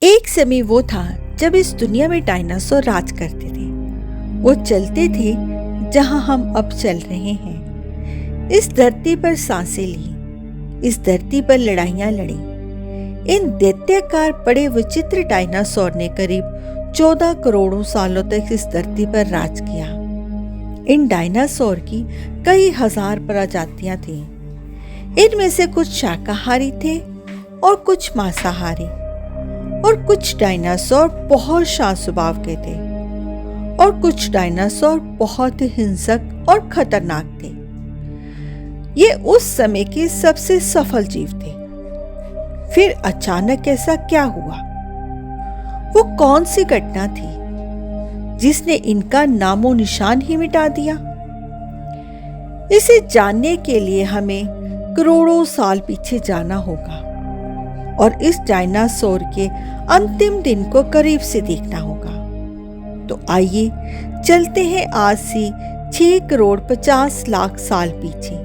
एक समय वो था जब इस दुनिया में डायनासोर राज करते थे। वो चलते थे जहां हम अब चल रहे हैं। इस धरती पर सांसें ली, इस धरती पर लड़ाइयां लड़ी। इन दैत्याकार बड़े विचित्र डायनासोर ने करीब 14 करोड़ सालों तक इस धरती पर राज किया। इन डायनासोर की कई हजार प्रजातियां थीं। इनमें से कुछ शाकाहारी थे और कुछ मांसाहारी, और कुछ डायनासोर बहुत शांत स्वभाव के थे और कुछ डायनासोर बहुत हिंसक और खतरनाक थे। ये उस समय के सबसे सफल जीव थे। फिर अचानक ऐसा क्या हुआ? वो कौन सी घटना थी जिसने इनका नामो निशान ही मिटा दिया? इसे जानने के लिए हमें करोड़ों साल पीछे जाना होगा और इस डायनासोर के अंतिम दिन को करीब से देखना होगा। तो आइए चलते हैं आज से 6 करोड़ 50 लाख साल पीछे।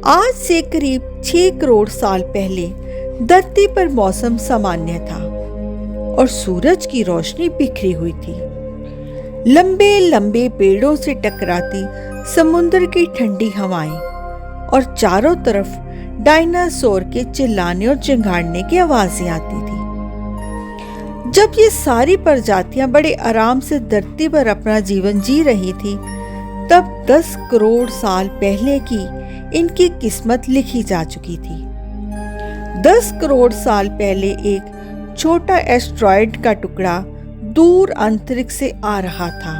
आज से करीब 6 करोड़ साल पहले धरती पर मौसम सामान्य था और सूरज की रोशनी बिखरी हुई थी। लंबे लंबे पेड़ों से टकराती समुद्र की ठंडी हवाएं और चारों तरफ डायनासोर के चिल्लाने और चिंगाड़ने की आवाजें आती थी। जब ये सारी प्रजातियां बड़े आराम से धरती पर अपना जीवन जी रही थी, तब 10 करोड़ साल पहले की इनकी किस्मत लिखी जा चुकी थी। 10 करोड़ साल पहले एक छोटा एस्टेरॉयड का टुकड़ा दूर अंतरिक्ष से आ रहा था।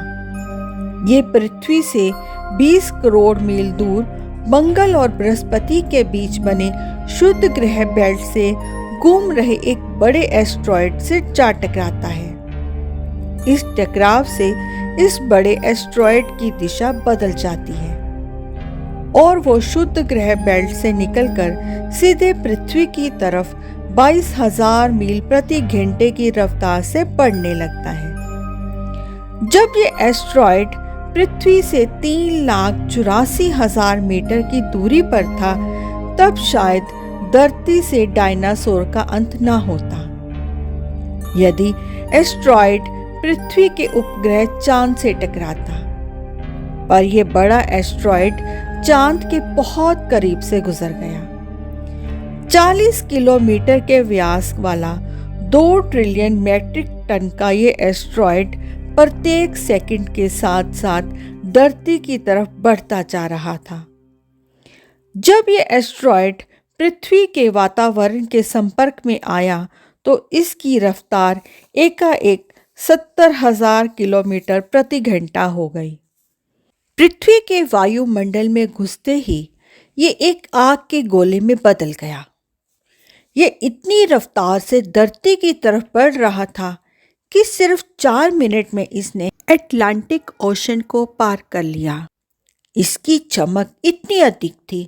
ये पृथ्वी से 20 करोड़ मील दूर मंगल और बृहस्पति के बीच बने शुद्ध ग्रह बेल्ट से घूम रहे एक बड़े एस्टेरॉयड से जा टकराता है। इस टकराव से इस बड़े एस्टेरॉयड की दिशा बदल जाती है और वो शुद्ध ग्रह बेल्ट से निकलकर सीधे पृथ्वी की तरफ 22,000 मील प्रति घंटे की रफ्तार से बढ़ने लगता है। जब ये एस्टेरॉयड पृथ्वी से 3,84,000 मीटर की दूरी पर था, तब शायद धरती से डायनासोर का अंत न होता। यदि एस्टेरॉयड पृथ्वी के उपग्रह चांद से टकराता, पर यह बड़ा एस्टेरॉयड चांद के बहुत करीब से गुजर गया। 40 किलोमीटर के व्यास वाला 2 ट्रिलियन मैट्रिक टन का ये एस्टेरॉयड प्रत्येक सेकंड के साथ साथ धरती की तरफ बढ़ता जा रहा था। जब ये एस्टेरॉयड पृथ्वी के वातावरण के संपर्क में आया, तो इसकी रफ्तार एकाएक 70,000 किलोमीटर प्रति घंटा हो गई। पृथ्वी के वायुमंडल में घुसते ही ये एक आग के गोले में बदल गया। ये इतनी रफ्तार से धरती की तरफ बढ़ रहा था कि सिर्फ 4 मिनट में इसने अटलांटिक ओशन को पार कर लिया। इसकी चमक इतनी अधिक थी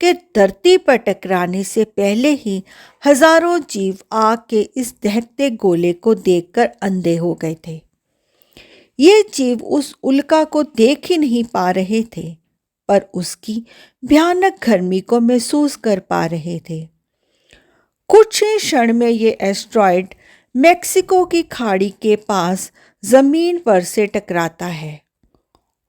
कि धरती पर टकराने से पहले ही हजारों जीव आग के इस दहकते गोले को देखकर अंधे हो गए थे। ये जीव उस उल्का को देख ही नहीं पा रहे थे, पर उसकी भयानक गर्मी को महसूस कर पा रहे थे। कुछ ही क्षण में ये एस्टेरॉयड मेक्सिको की खाड़ी के पास जमीन पर से टकराता है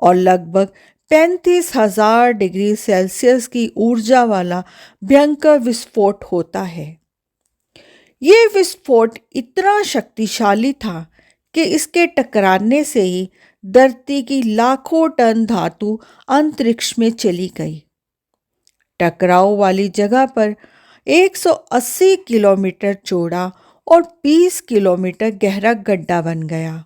और लगभग 35,000 डिग्री सेल्सियस की ऊर्जा वाला भयंकर विस्फोट होता है। ये विस्फोट इतना शक्तिशाली था कि इसके टकराने से ही धरती की लाखों टन धातु अंतरिक्ष में चली गई। टकराव वाली जगह पर 180 किलोमीटर चौड़ा और 20 किलोमीटर गहरा गड्ढा बन गया।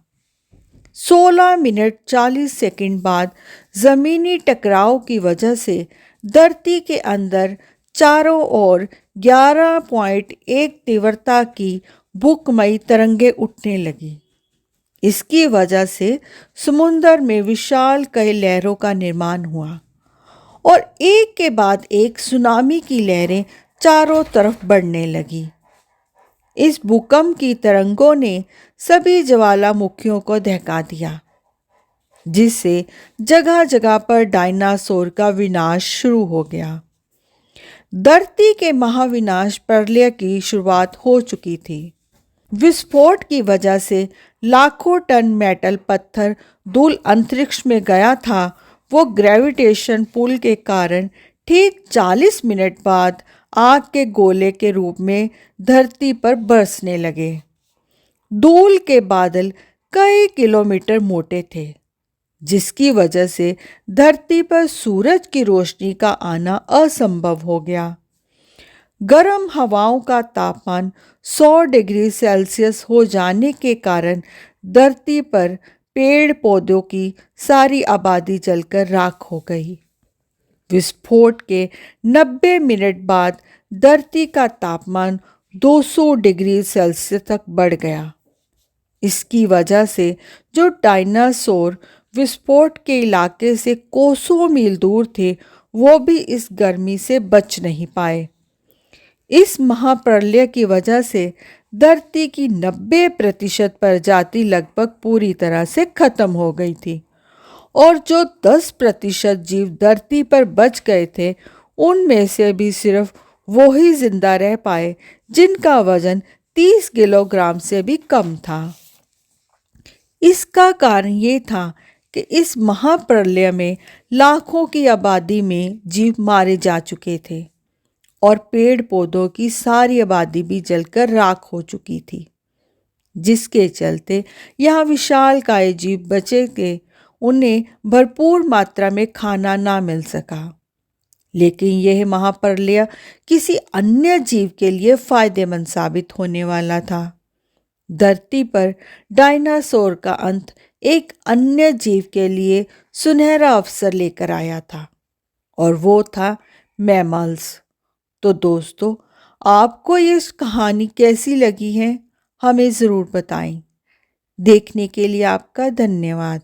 16 मिनट 40 सेकंड बाद जमीनी टकराव की वजह से धरती के अंदर चारों ओर 11.1 तीव्रता की भूकंपमयी तरंगें उठने लगी। इसकी वजह से समुद्र में विशाल कई लहरों का निर्माण हुआ और एक के बाद एक सुनामी की लहरें चारों तरफ बढ़ने लगी। इस भूकंप की तरंगों ने सभी ज्वालामुखियों को दहका दिया, जिससे जगह जगह पर डायनासोर का विनाश शुरू हो गया। धरती के महाविनाश प्रलय की शुरुआत हो चुकी थी। विस्फोट की वजह से लाखों टन मेटल पत्थर धूल अंतरिक्ष में गया था, वो ग्रेविटेशन पुल के कारण ठीक 40 मिनट बाद आग के गोले के रूप में धरती पर बरसने लगे। धूल के बादल कई किलोमीटर मोटे थे, जिसकी वजह से धरती पर सूरज की रोशनी का आना असंभव हो गया। गर्म हवाओं का तापमान 100 डिग्री सेल्सियस हो जाने के कारण धरती पर पेड़ पौधों की सारी आबादी जलकर राख हो गई। विस्फोट के 90 मिनट बाद धरती का तापमान 200 डिग्री सेल्सियस तक बढ़ गया। इसकी वजह से जो डायनासोर विस्फोट के इलाके से कोसों मील दूर थे, वो भी इस गर्मी से बच नहीं पाए। इस महाप्रलय की वजह से धरती की 90% प्रजाति लगभग पूरी तरह से खत्म हो गई थी, और जो 10% जीव धरती पर बच गए थे, उनमें से भी सिर्फ वो ही जिंदा रह पाए जिनका वजन 30 किलोग्राम से भी कम था। इसका कारण ये था कि इस महाप्रलय में लाखों की आबादी में जीव मारे जा चुके थे, और पेड़ पौधों की सारी आबादी भी जलकर राख हो चुकी थी, जिसके चलते यहाँ विशालकाय जीव बचे के उन्हें भरपूर मात्रा में खाना ना मिल सका। लेकिन यह महाप्रलय किसी अन्य जीव के लिए फायदेमंद साबित होने वाला था। धरती पर डायनासोर का अंत एक अन्य जीव के लिए सुनहरा अवसर लेकर आया था, और वो था मैमल्स। तो दोस्तों, आपको ये कहानी कैसी लगी है, हमें ज़रूर बताएं। देखने के लिए आपका धन्यवाद।